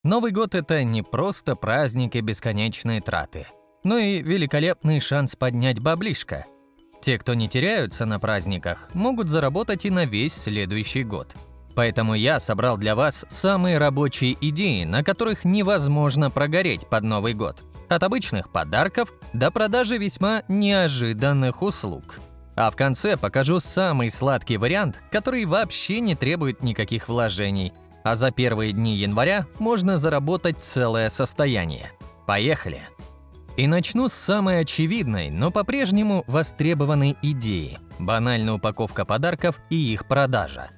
Новый год – это не просто праздник и бесконечные траты, но и великолепный шанс поднять баблишко. Те, кто не теряются на праздниках, могут заработать и на весь следующий год. Поэтому я собрал для вас самые рабочие идеи, на которых невозможно прогореть под Новый год. От обычных подарков до продажи весьма неожиданных услуг. А в конце покажу самый сладкий вариант, который вообще не требует никаких вложений. А за первые дни января можно заработать целое состояние. Поехали! И начну с самой очевидной, но по-прежнему востребованной идеи – банальная упаковка подарков и их продажа.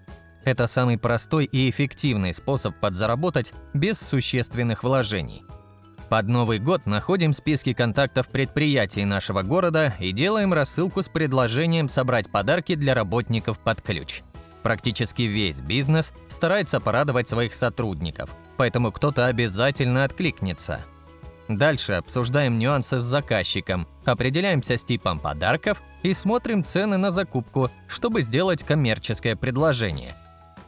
Это самый простой и эффективный способ подзаработать без существенных вложений. Под Новый год находим списки контактов предприятий нашего города и делаем рассылку с предложением собрать подарки для работников под ключ. Практически весь бизнес старается порадовать своих сотрудников, поэтому кто-то обязательно откликнется. Дальше обсуждаем нюансы с заказчиком, определяемся с типом подарков и смотрим цены на закупку, чтобы сделать коммерческое предложение.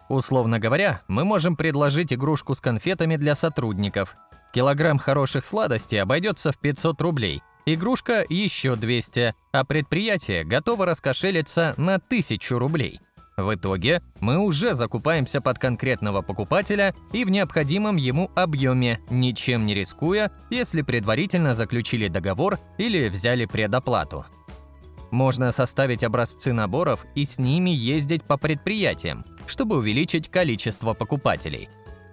Условно говоря, мы можем предложить игрушку с конфетами для сотрудников. Килограмм хороших сладостей обойдется в 500 рублей, игрушка еще 200, а предприятие готово раскошелиться на 1000 рублей. В итоге мы уже закупаемся под конкретного покупателя и в необходимом ему объеме, ничем не рискуя, если предварительно заключили договор или взяли предоплату. Можно составить образцы наборов и с ними ездить по предприятиям, чтобы увеличить количество покупателей.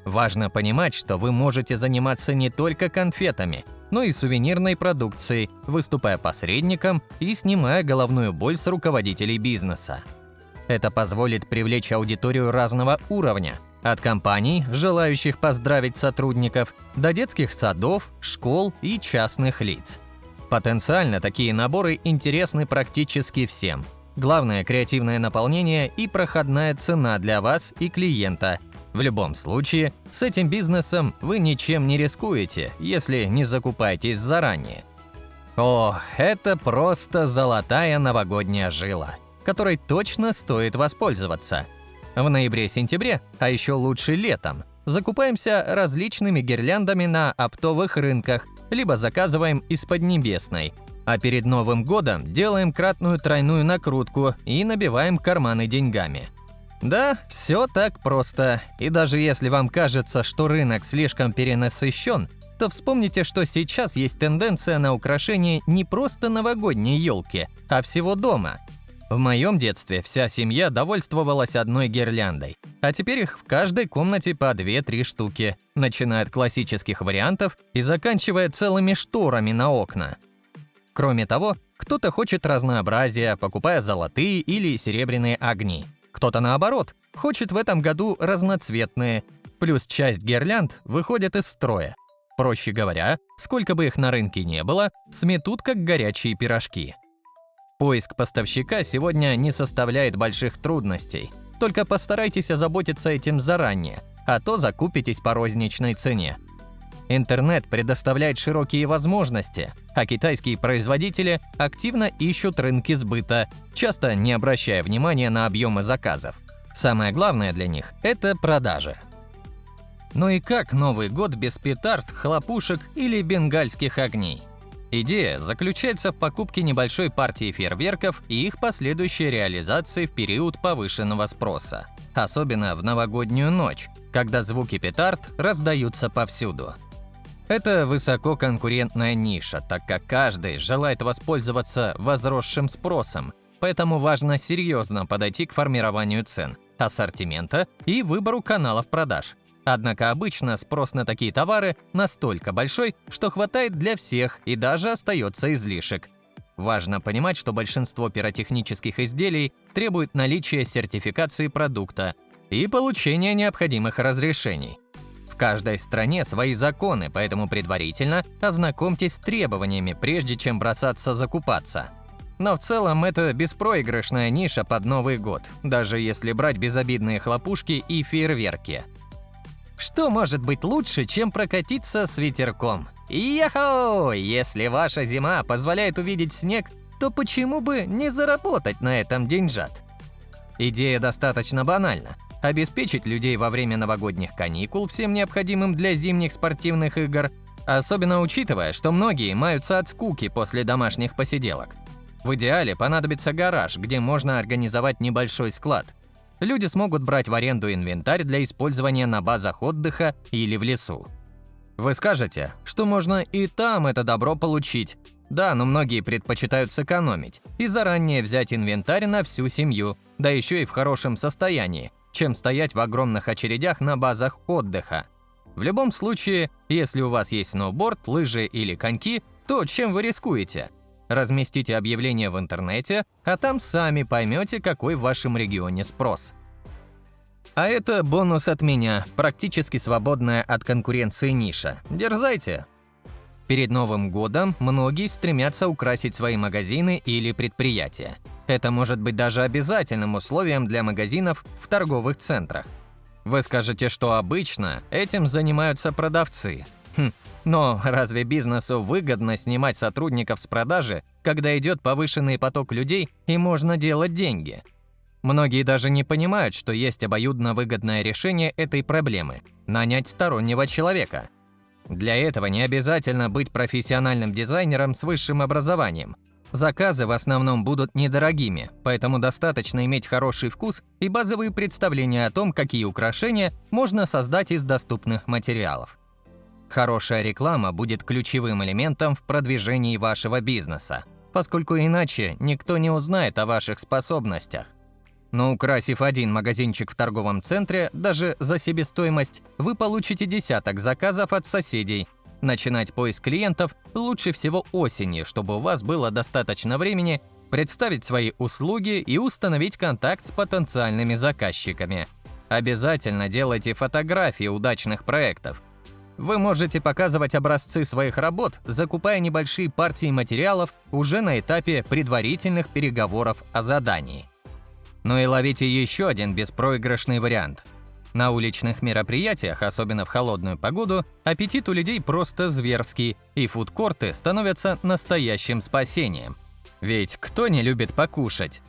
Важно понимать, что вы можете заниматься не только конфетами, но и сувенирной продукцией, выступая посредником и снимая головную боль с руководителей бизнеса. Это позволит привлечь аудиторию разного уровня, от компаний, желающих поздравить сотрудников, до детских садов, школ и частных лиц. Потенциально такие наборы интересны практически всем. Главное – креативное наполнение и проходная цена для вас и клиента. В любом случае, с этим бизнесом вы ничем не рискуете, если не закупаетесь заранее. О, это просто золотая новогодняя жила, которой точно стоит воспользоваться. В ноябре-сентябре, а еще лучше летом, закупаемся различными гирляндами на оптовых рынках, либо заказываем из Поднебесной. А перед Новым годом делаем кратную тройную накрутку и набиваем карманы деньгами. Да, все так просто. И даже если вам кажется, что рынок слишком перенасыщен, то вспомните, что сейчас есть тенденция на украшение не просто новогодней елки, а всего дома. В моем детстве вся семья довольствовалась одной гирляндой, а теперь их в каждой комнате по 2-3 штуки, начиная от классических вариантов и заканчивая целыми шторами на окна. Кроме того, кто-то хочет разнообразия, покупая золотые или серебряные огни. Кто-то, наоборот, хочет в этом году разноцветные, плюс часть гирлянд выходит из строя. Проще говоря, сколько бы их на рынке не было, сметут как горячие пирожки. Поиск поставщика сегодня не составляет больших трудностей. Только постарайтесь озаботиться этим заранее, а то закупитесь по розничной цене. Интернет предоставляет широкие возможности, а китайские производители активно ищут рынки сбыта, часто не обращая внимания на объемы заказов. Самое главное для них – это продажи. Ну и как Новый год без петард, хлопушек или бенгальских огней? Идея заключается в покупке небольшой партии фейерверков и их последующей реализации в период повышенного спроса. Особенно в новогоднюю ночь, когда звуки петард раздаются повсюду. Это высококонкурентная ниша, так как каждый желает воспользоваться возросшим спросом, поэтому важно серьезно подойти к формированию цен, ассортимента и выбору каналов продаж. Однако обычно спрос на такие товары настолько большой, что хватает для всех и даже остается излишек. Важно понимать, что большинство пиротехнических изделий требует наличия сертификации продукта и получения необходимых разрешений. В каждой стране свои законы, поэтому предварительно ознакомьтесь с требованиями, прежде чем бросаться закупаться. Но в целом это беспроигрышная ниша под Новый год, даже если брать безобидные хлопушки и фейерверки. Что может быть лучше, чем прокатиться с ветерком? Йо-хо! Если ваша зима позволяет увидеть снег, то почему бы не заработать на этом деньжат? Идея достаточно банальна. обеспечить людей во время новогодних каникул всем необходимым для зимних спортивных игр, особенно учитывая, что многие маются от скуки после домашних посиделок. В идеале понадобится гараж, где можно организовать небольшой склад. Люди смогут брать в аренду инвентарь для использования на базах отдыха или в лесу. Вы скажете, что можно и там это добро получить. Да, но многие предпочитают сэкономить и заранее взять инвентарь на всю семью, да еще и в хорошем состоянии, чем стоять в огромных очередях на базах отдыха. В любом случае, если у вас есть сноуборд, лыжи или коньки, то чем вы рискуете? Разместите объявление в интернете, а там сами поймете, какой в вашем регионе спрос. А это бонус от меня, практически свободная от конкуренции ниша. Дерзайте! Перед Новым годом многие стремятся украсить свои магазины или предприятия. Это может быть даже обязательным условием для магазинов в торговых центрах. Вы скажете, что обычно этим занимаются продавцы. Но разве бизнесу выгодно снимать сотрудников с продажи, когда идет повышенный поток людей и можно делать деньги? Многие даже не понимают, что есть обоюдно выгодное решение этой проблемы – нанять стороннего человека. Для этого не обязательно быть профессиональным дизайнером с высшим образованием. Заказы в основном будут недорогими, поэтому достаточно иметь хороший вкус и базовые представления о том, какие украшения можно создать из доступных материалов. Хорошая реклама будет ключевым элементом в продвижении вашего бизнеса, поскольку иначе никто не узнает о ваших способностях. Но украсив один магазинчик в торговом центре, даже за себестоимость, вы получите десяток заказов от соседей. Начинать поиск клиентов лучше всего осенью, чтобы у вас было достаточно времени представить свои услуги и установить контакт с потенциальными заказчиками. Обязательно делайте фотографии удачных проектов. Вы можете показывать образцы своих работ, закупая небольшие партии материалов уже на этапе предварительных переговоров о задании. Ну и ловите еще один беспроигрышный вариант. На уличных мероприятиях, особенно в холодную погоду, аппетит у людей просто зверский, и фудкорты становятся настоящим спасением. Ведь кто не любит покушать?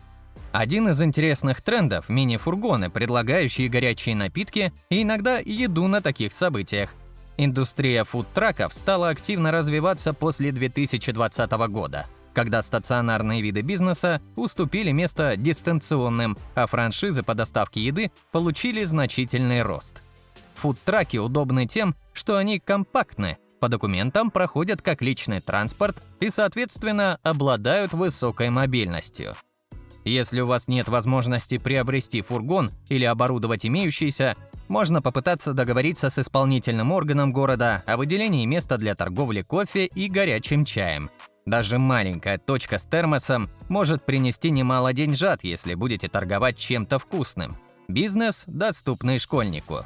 Один из интересных трендов – мини-фургоны, предлагающие горячие напитки и иногда еду на таких событиях. Индустрия фудтраков стала активно развиваться после 2020 года, когда стационарные виды бизнеса уступили место дистанционным, а франшизы по доставке еды получили значительный рост. Фудтраки удобны тем, что они компактны, по документам проходят как личный транспорт и, соответственно, обладают высокой мобильностью. Если у вас нет возможности приобрести фургон или оборудовать имеющийся, можно попытаться договориться с исполнительным органом города о выделении места для торговли кофе и горячим чаем. Даже маленькая точка с термосом может принести немало деньжат, если будете торговать чем-то вкусным. Бизнес, доступный школьнику.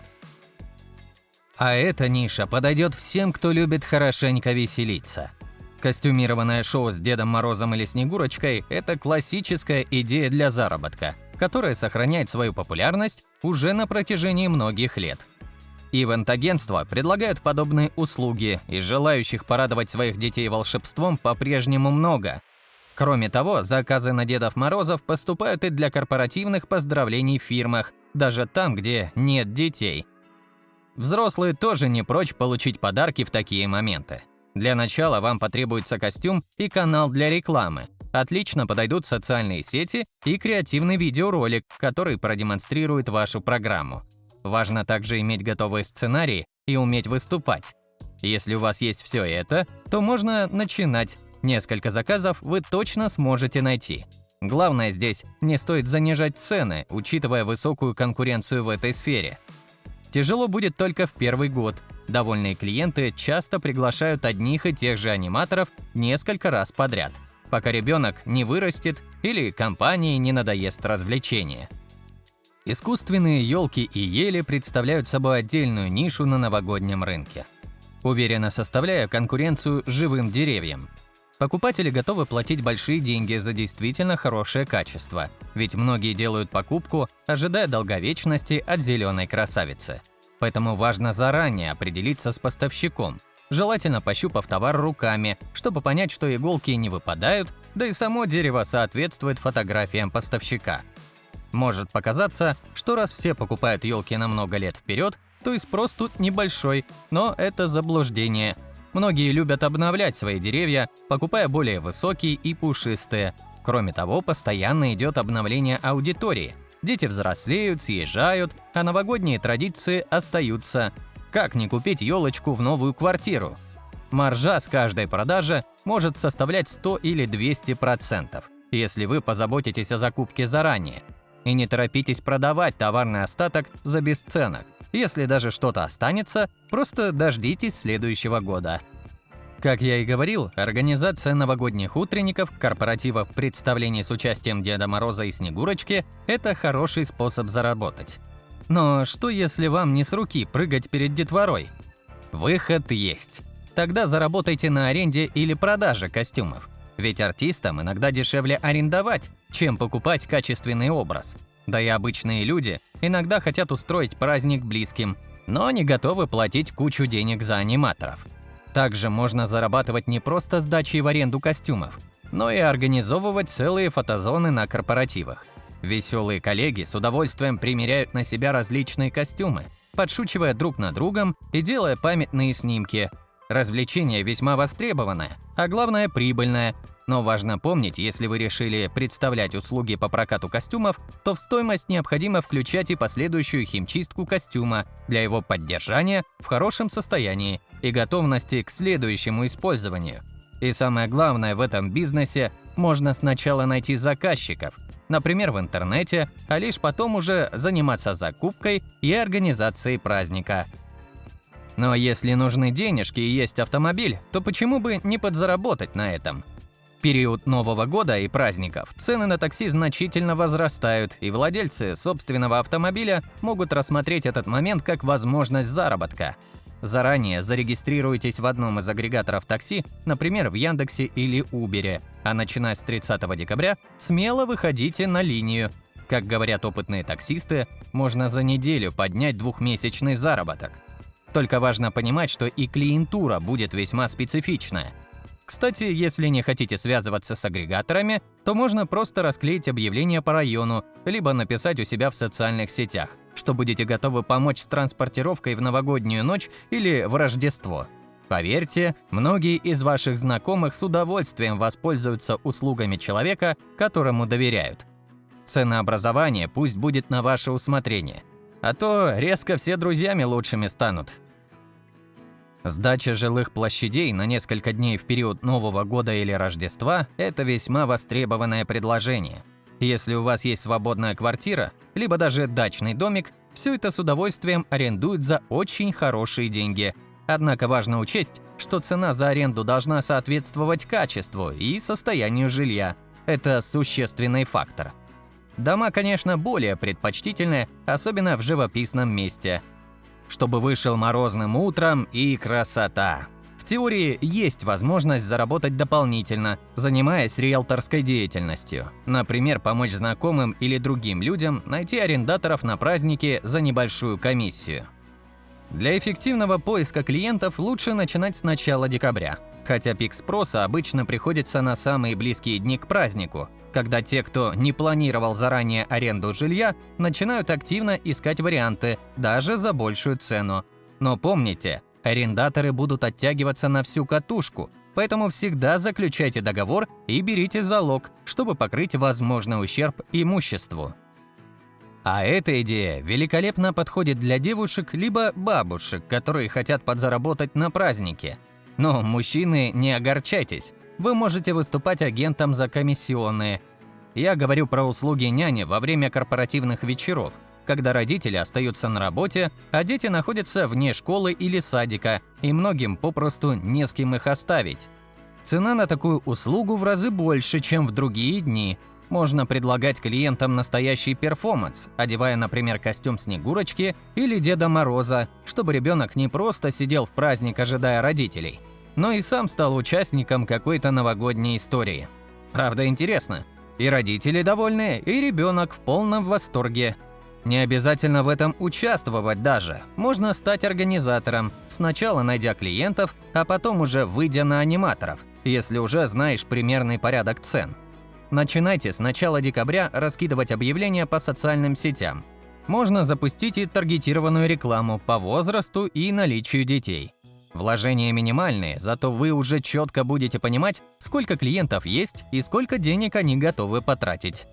А эта ниша подойдет всем, кто любит хорошенько веселиться. Костюмированное шоу с Дедом Морозом или Снегурочкой – это классическая идея для заработка, которая сохраняет свою популярность уже на протяжении многих лет. Ивент-агентства предлагают подобные услуги, и желающих порадовать своих детей волшебством по-прежнему много. Кроме того, заказы на Дедов Морозов поступают и для корпоративных поздравлений в фирмах, даже там, где нет детей. Взрослые тоже не прочь получить подарки в такие моменты. Для начала вам потребуется костюм и канал для рекламы. Отлично подойдут социальные сети и креативный видеоролик, который продемонстрирует вашу программу. Важно также иметь готовые сценарии и уметь выступать. Если у вас есть все это, то можно начинать. Несколько заказов вы точно сможете найти. Главное здесь – не стоит занижать цены, учитывая высокую конкуренцию в этой сфере. Тяжело будет только в первый год. Довольные клиенты часто приглашают одних и тех же аниматоров несколько раз подряд, пока ребенок не вырастет или компании не надоест развлечение. Искусственные елки и ели представляют собой отдельную нишу на новогоднем рынке, уверенно составляя конкуренцию живым деревьям. Покупатели готовы платить большие деньги за действительно хорошее качество, ведь многие делают покупку, ожидая долговечности от зеленой красавицы. Поэтому важно заранее определиться с поставщиком, желательно пощупав товар руками, чтобы понять, что иголки не выпадают, да и само дерево соответствует фотографиям поставщика. Может показаться, что раз все покупают елки на много лет вперед, то и спрос тут небольшой, но это заблуждение. Многие любят обновлять свои деревья, покупая более высокие и пушистые. Кроме того, постоянно идет обновление аудитории. Дети взрослеют, съезжают, а новогодние традиции остаются. Как не купить елочку в новую квартиру? Маржа с каждой продажи может составлять 100 или 200%, если вы позаботитесь о закупке заранее. И не торопитесь продавать товарный остаток за бесценок. Если даже что-то останется, просто дождитесь следующего года. Как я и говорил, организация новогодних утренников, корпоративов, представлений с участием Деда Мороза и Снегурочки – это хороший способ заработать. Но что если вам не с руки прыгать перед детворой? Выход есть. Тогда заработайте на аренде или продаже костюмов. Ведь артистам иногда дешевле арендовать, чем покупать качественный образ. Да и обычные люди иногда хотят устроить праздник близким, но не готовы платить кучу денег за аниматоров. Также можно зарабатывать не просто сдачей в аренду костюмов, но и организовывать целые фотозоны на корпоративах. Веселые коллеги с удовольствием примеряют на себя различные костюмы, подшучивая друг над другом и делая памятные снимки. Развлечение весьма востребованное, а главное прибыльное. Но важно помнить, если вы решили представлять услуги по прокату костюмов, то в стоимость необходимо включать и последующую химчистку костюма для его поддержания в хорошем состоянии и готовности к следующему использованию. И самое главное в этом бизнесе – можно сначала найти заказчиков, например, в интернете, а лишь потом уже заниматься закупкой и организацией праздника. Но если нужны денежки и есть автомобиль, то почему бы не подзаработать на этом? В период Нового года и праздников цены на такси значительно возрастают, и владельцы собственного автомобиля могут рассмотреть этот момент как возможность заработка. Заранее зарегистрируйтесь в одном из агрегаторов такси, например, в Яндексе или Убере, а начиная с 30 декабря смело выходите на линию. Как говорят опытные таксисты, можно за неделю поднять двухмесячный заработок. Только важно понимать, что и клиентура будет весьма специфичная. Кстати, если не хотите связываться с агрегаторами, то можно просто расклеить объявление по району, либо написать у себя в социальных сетях, что будете готовы помочь с транспортировкой в новогоднюю ночь или в Рождество. Поверьте, многие из ваших знакомых с удовольствием воспользуются услугами человека, которому доверяют. Ценообразование пусть будет на ваше усмотрение, а то резко все друзьями лучшими станут. Сдача жилых площадей на несколько дней в период Нового года или Рождества – это весьма востребованное предложение. Если у вас есть свободная квартира, либо даже дачный домик, все это с удовольствием арендуют за очень хорошие деньги. Однако важно учесть, что цена за аренду должна соответствовать качеству и состоянию жилья. Это существенный фактор. Дома, конечно, более предпочтительны, особенно в живописном месте. Чтобы вышел морозным утром и красота. В теории есть возможность заработать дополнительно, занимаясь риэлторской деятельностью. Например, помочь знакомым или другим людям найти арендаторов на праздники за небольшую комиссию. Для эффективного поиска клиентов лучше начинать с начала декабря, хотя пик спроса обычно приходится на самые близкие дни к празднику, когда те, кто не планировал заранее аренду жилья, начинают активно искать варианты, даже за большую цену. Но помните, арендаторы будут оттягиваться на всю катушку, поэтому всегда заключайте договор и берите залог, чтобы покрыть возможный ущерб имуществу. А эта идея великолепно подходит для девушек либо бабушек, которые хотят подзаработать на празднике. Но, мужчины, не огорчайтесь. Вы можете выступать агентом за комиссионные. Я говорю про услуги няни во время корпоративных вечеров, когда родители остаются на работе, а дети находятся вне школы или садика, и многим попросту не с кем их оставить. Цена на такую услугу в разы больше, чем в другие дни. Можно предлагать клиентам настоящий перформанс, одевая, например, костюм Снегурочки или Деда Мороза, чтобы ребенок не просто сидел в праздник, ожидая родителей, но и сам стал участником какой-то новогодней истории. Правда, интересно. И родители довольны, и ребенок в полном восторге. Не обязательно в этом участвовать даже. Можно стать организатором, сначала найдя клиентов, а потом уже выйдя на аниматоров, если уже знаешь примерный порядок цен. Начинайте с начала декабря раскидывать объявления по социальным сетям. Можно запустить и таргетированную рекламу по возрасту и наличию детей. Вложения минимальные, зато вы уже четко будете понимать, сколько клиентов есть и сколько денег они готовы потратить.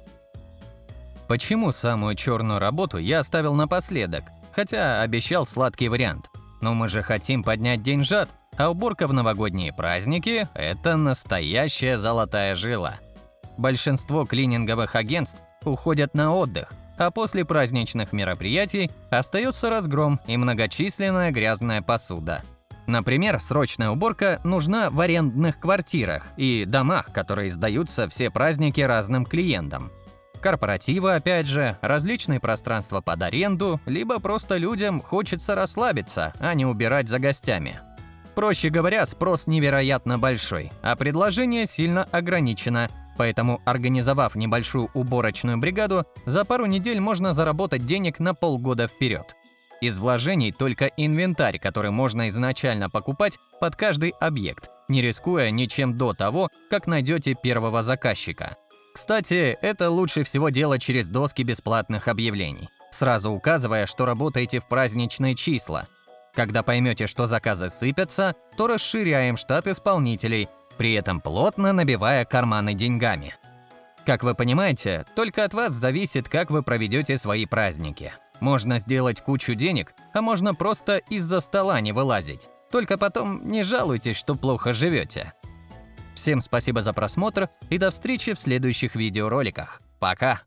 Почему самую черную работу я оставил напоследок, хотя обещал сладкий вариант? Но мы же хотим поднять деньжат, а уборка в новогодние праздники – это настоящая золотая жила. Большинство клининговых агентств уходят на отдых, а после праздничных мероприятий остается разгром и многочисленная грязная посуда. Например, срочная уборка нужна в арендных квартирах и домах, которые сдаются все праздники разным клиентам. Корпоративы, опять же, различные пространства под аренду, либо просто людям хочется расслабиться, а не убирать за гостями. Проще говоря, спрос невероятно большой, а предложение сильно ограничено, поэтому, организовав небольшую уборочную бригаду, за пару недель можно заработать денег на полгода вперед. Из вложений только инвентарь, который можно изначально покупать под каждый объект, не рискуя ничем до того, как найдете первого заказчика. Кстати, это лучше всего делать через доски бесплатных объявлений, сразу указывая, что работаете в праздничные числа. Когда поймете, что заказы сыпятся, то расширяем штат исполнителей, при этом плотно набивая карманы деньгами. Как вы понимаете, только от вас зависит, как вы проведете свои праздники. Можно сделать кучу денег, а можно просто из-за стола не вылазить. Только потом не жалуйтесь, что плохо живете. Всем спасибо за просмотр и до встречи в следующих видеороликах. Пока!